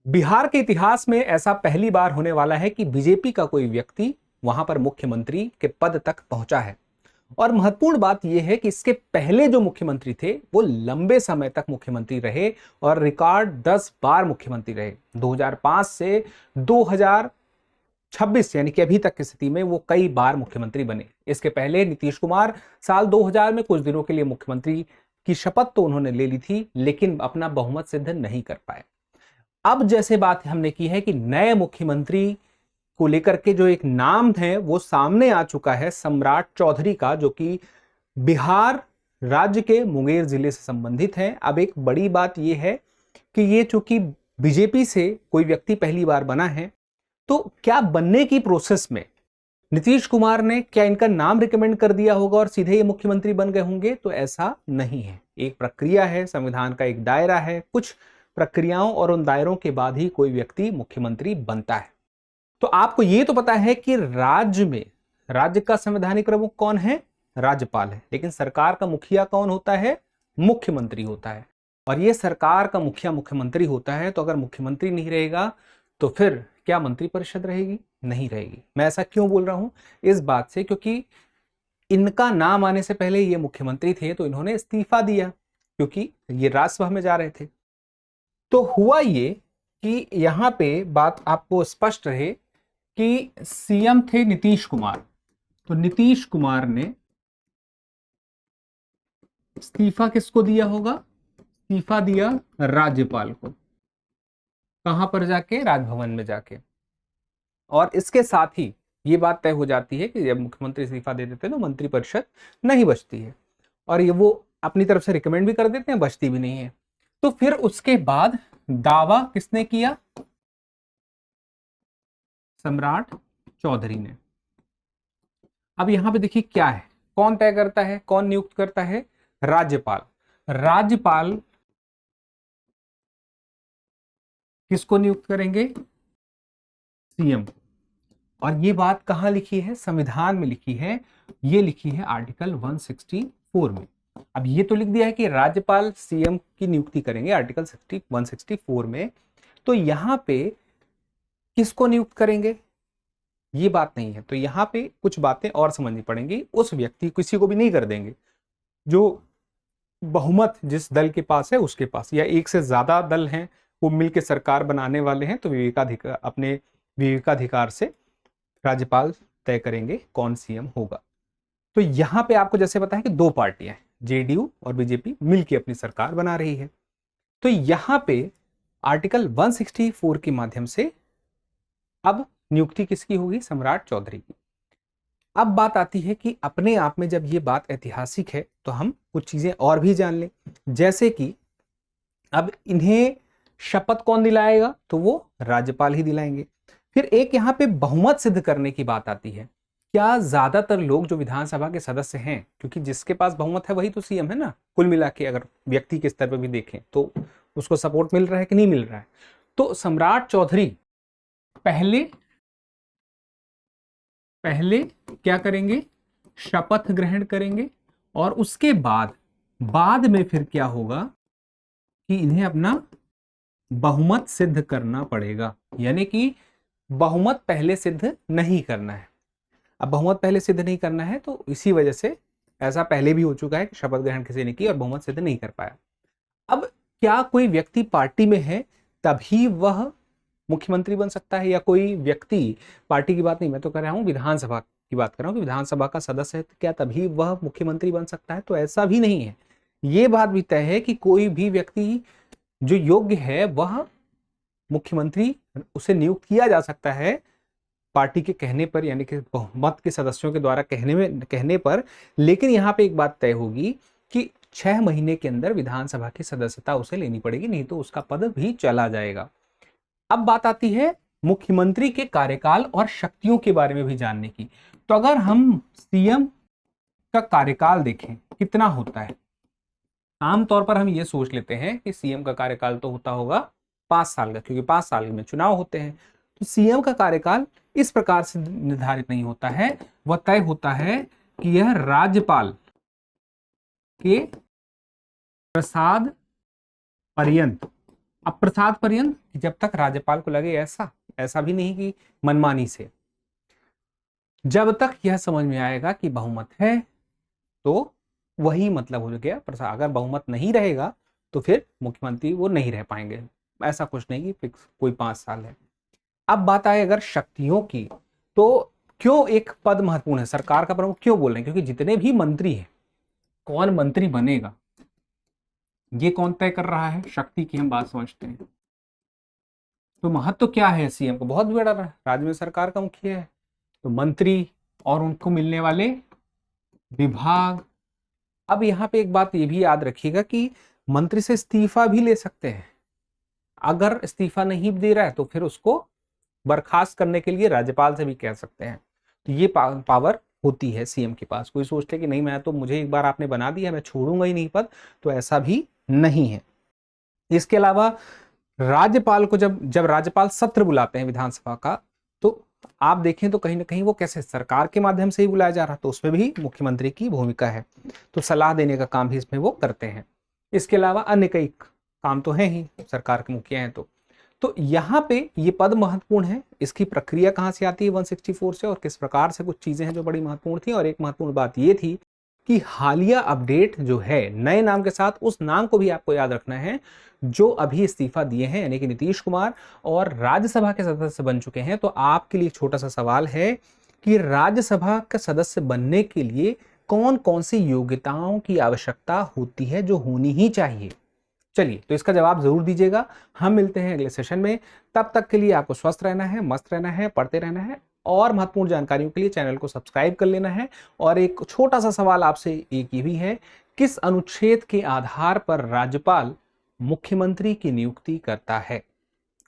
बिहार के इतिहास में ऐसा पहली बार होने वाला है कि बीजेपी का कोई व्यक्ति वहां पर मुख्यमंत्री के पद तक पहुंचा है। और महत्वपूर्ण बात यह है कि इसके पहले जो मुख्यमंत्री थे वो लंबे समय तक मुख्यमंत्री रहे और रिकॉर्ड 10 बार मुख्यमंत्री रहे। 2005 से 2026 यानी कि अभी तक की स्थिति में वो कई बार मुख्यमंत्री बने। इसके पहले नीतीश कुमार साल 2000 में कुछ दिनों के लिए मुख्यमंत्री की शपथ तो उन्होंने ले ली थी, लेकिन अपना बहुमत सिद्ध नहीं कर पाए। अब जैसे बात हमने की है कि नए मुख्यमंत्री को लेकर के जो एक नाम है वो सामने आ चुका है, सम्राट चौधरी का, जो कि बिहार राज्य के मुंगेर जिले से संबंधित है। अब एक बड़ी बात यह है कि ये चूंकि बीजेपी से कोई व्यक्ति पहली बार बना है, तो क्या बनने की प्रोसेस में नीतीश कुमार ने क्या इनका नाम रिकमेंड कर दिया होगा और सीधे ये मुख्यमंत्री बन गए होंगे? तो ऐसा नहीं है। एक प्रक्रिया है, संविधान का एक दायरा है, कुछ प्रक्रियाओं और उन दायरों के बाद ही कोई व्यक्ति मुख्यमंत्री बनता है। तो आपको ये तो पता है कि राज्य का संवैधानिक प्रमुख कौन है? राज्यपाल है। लेकिन सरकार का मुखिया कौन होता है? मुख्यमंत्री होता है। और ये सरकार का मुखिया मुख्यमंत्री होता है, तो अगर मुख्यमंत्री नहीं रहेगा तो फिर क्या मंत्रिपरिषद रहेगी? नहीं रहेगी। मैं ऐसा क्यों बोल रहा हूं? इस बात से क्योंकि इनका नाम आने से पहले ये मुख्यमंत्री थे तो इन्होंने इस्तीफा दिया क्योंकि ये राज्यसभा में जा रहे थे। तो हुआ ये कि यहां पे बात आपको स्पष्ट रहे कि सीएम थे नीतीश कुमार, तो नीतीश कुमार ने इस्तीफा किसको दिया होगा? इस्तीफा दिया राज्यपाल को। कहां पर जाके? राजभवन में जाके। और इसके साथ ही ये बात तय हो जाती है कि जब मुख्यमंत्री इस्तीफा दे देते हैं तो मंत्रिपरिषद नहीं बचती है, और ये वो अपनी तरफ से रिकमेंड भी कर देते हैं, बचती भी नहीं है। तो फिर उसके बाद दावा किसने किया? सम्राट चौधरी ने। अब यहां पे देखिए क्या है, कौन तय करता है, कौन नियुक्त करता है? राज्यपाल। राज्यपाल किसको नियुक्त करेंगे? सीएम। और ये बात कहां लिखी है? संविधान में लिखी है। ये लिखी है आर्टिकल 164 में। अब ये तो लिख दिया है कि राज्यपाल सीएम की नियुक्ति करेंगे आर्टिकल 164 में, तो यहां पे किसको नियुक्त करेंगे ये बात नहीं है। तो यहां पे कुछ बातें और समझनी पड़ेंगी। उस व्यक्ति किसी को भी नहीं कर देंगे जो बहुमत जिस दल के पास है उसके पास, या एक से ज्यादा दल हैं वो मिलकर सरकार बनाने वाले हैं, तो अपने विवेकाधिकार से राज्यपाल तय करेंगे कौन सीएम होगा। तो यहां पे आपको जैसे पता है कि दो पार्टियां हैं, जेडीयू और बीजेपी मिलकर अपनी सरकार बना रही है। तो यहां पे आर्टिकल 164 के माध्यम से अब नियुक्ति किसकी होगी? सम्राट चौधरी की। अब बात आती है कि अपने आप में जब ये बात ऐतिहासिक है तो हम कुछ चीजें और भी जान लें, जैसे कि अब इन्हें शपथ कौन दिलाएगा? तो वो राज्यपाल ही दिलाएंगे। फिर एक यहाँ पे बहुमत सिद्ध करने की बात आती है। क्या ज्यादातर लोग जो विधानसभा के सदस्य हैं, क्योंकि जिसके पास बहुमत है वही तो सीएम है ना, कुल मिला के अगर व्यक्ति के स्तर पर भी देखें तो उसको सपोर्ट मिल रहा है कि नहीं मिल रहा है? तो सम्राट चौधरी पहले क्या करेंगे? शपथ ग्रहण करेंगे, और उसके बाद में फिर क्या होगा कि इन्हें अपना बहुमत सिद्ध करना पड़ेगा। यानी कि बहुमत पहले सिद्ध नहीं करना है। अब बहुमत पहले सिद्ध नहीं करना है तो इसी वजह से ऐसा पहले भी हो चुका है कि शपथ ग्रहण किसी ने की और बहुमत सिद्ध नहीं कर पाया। अब क्या कोई व्यक्ति पार्टी में है तभी वह मुख्यमंत्री बन सकता है, या कोई व्यक्ति, पार्टी की बात नहीं मैं तो कर रहा हूं, विधानसभा की बात कर रहा हूं कि विधानसभा का सदस्य है तो क्या तभी वह मुख्यमंत्री बन सकता है? तो ऐसा भी नहीं है। ये बात भी तय है कि कोई भी व्यक्ति जो योग्य है वह मुख्यमंत्री, उसे नियुक्त किया जा सकता है पार्टी के कहने पर, यानी कि बहुमत के सदस्यों के द्वारा कहने पर। लेकिन यहां पे एक बात तय होगी कि 6 महीने के अंदर विधानसभा की सदस्यता उसे लेनी पड़ेगी, नहीं तो उसका पद भी चला जाएगा। अब बात आती है मुख्यमंत्री के कार्यकाल और शक्तियों के बारे में भी जानने की। तो अगर हम सीएम का कार्यकाल देखें कितना होता है, आमतौर पर हम ये सोच लेते हैं कि सीएम का कार्यकाल तो होता होगा 5 साल का, क्योंकि 5 साल में चुनाव होते हैं। तो सीएम का कार्यकाल इस प्रकार से निर्धारित नहीं होता है, वह तय होता है कि यह राज्यपाल के प्रसाद पर्यंत अप्रसाद पर्यंत, जब तक राज्यपाल को लगे ऐसा भी नहीं कि मनमानी से, जब तक यह समझ में आएगा कि बहुमत है तो वही मतलब हो गया प्रसाद। अगर बहुमत नहीं रहेगा तो फिर मुख्यमंत्री वो नहीं रह पाएंगे। ऐसा कुछ नहीं कि फिक्स कोई 5 साल है। अब बात आए अगर शक्तियों की, तो क्यों एक पद महत्वपूर्ण है, सरकार का प्रमुख क्यों बोल रहे हैं? क्योंकि जितने भी मंत्री हैं, कौन मंत्री बनेगा ये कौन तय कर रहा है? शक्ति की हम बात समझते हैं। तो महत्व क्या है सीएम को? बहुत बड़ा, राज्य में सरकार का मुखिया है, तो मंत्री और उनको मिलने वाले विभाग। अब यहाँ पे एक बात ये भी याद रखिएगा कि मंत्री से इस्तीफा भी ले सकते हैं। अगर इस्तीफा नहीं दे रहा है तो फिर उसको बर्खास्त करने के लिए राज्यपाल से भी कह सकते हैं। तो ये पावर होती है सीएम के पास। कोई सोचते कि नहीं, मैं तो, मुझे एक बार आपने बना दिया, मैं छोड़ूंगा ही नहीं पद, तो ऐसा भी नहीं है। इसके अलावा राज्यपाल को जब राज्यपाल सत्र बुलाते हैं विधानसभा का, तो आप देखें तो कहीं ना कहीं वो कैसे सरकार के माध्यम से ही बुलाया जा रहा, तो उसमें भी मुख्यमंत्री की भूमिका है, तो सलाह देने का काम भी इसमें वो करते हैं। इसके अलावा अन्य कई काम तो है ही, सरकार के मुखिया हैं तो यहाँ पे ये पद महत्वपूर्ण है। इसकी प्रक्रिया कहाँ से आती है 164 से, और किस प्रकार से कुछ चीजें हैं जो बड़ी महत्वपूर्ण थी। और एक महत्वपूर्ण बात ये थी कि हालिया अपडेट जो है नए नाम के साथ, उस नाम को भी आपको याद रखना है जो अभी इस्तीफा दिए हैं, यानी कि नीतीश कुमार, और राज्यसभा के सदस्य बन चुके हैं। तो आपके लिए एक छोटा सा सवाल है कि राज्यसभा का सदस्य बनने के लिए कौन कौन सी योग्यताओं की आवश्यकता होती है, जो होनी ही चाहिए। चलिए, तो इसका जवाब जरूर दीजिएगा। हम मिलते हैं अगले सेशन में। तब तक के लिए आपको स्वस्थ रहना है, मस्त रहना है, पढ़ते रहना है, और महत्वपूर्ण जानकारियों के लिए चैनल को सब्सक्राइब कर लेना है। और एक छोटा सा सवाल आपसे एक ये भी है, किस अनुच्छेद के आधार पर राज्यपाल मुख्यमंत्री की नियुक्ति करता है?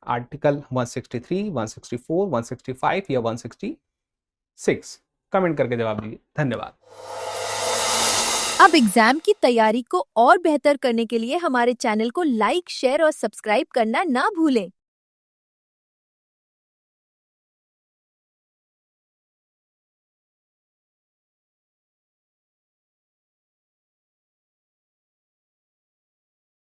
आर्टिकल 163, 164, 165 या 166? कमेंट करके जवाब दीजिए। धन्यवाद। अब एग्जाम की तैयारी को और बेहतर करने के लिए हमारे चैनल को लाइक, शेयर और सब्सक्राइब करना ना भूलें।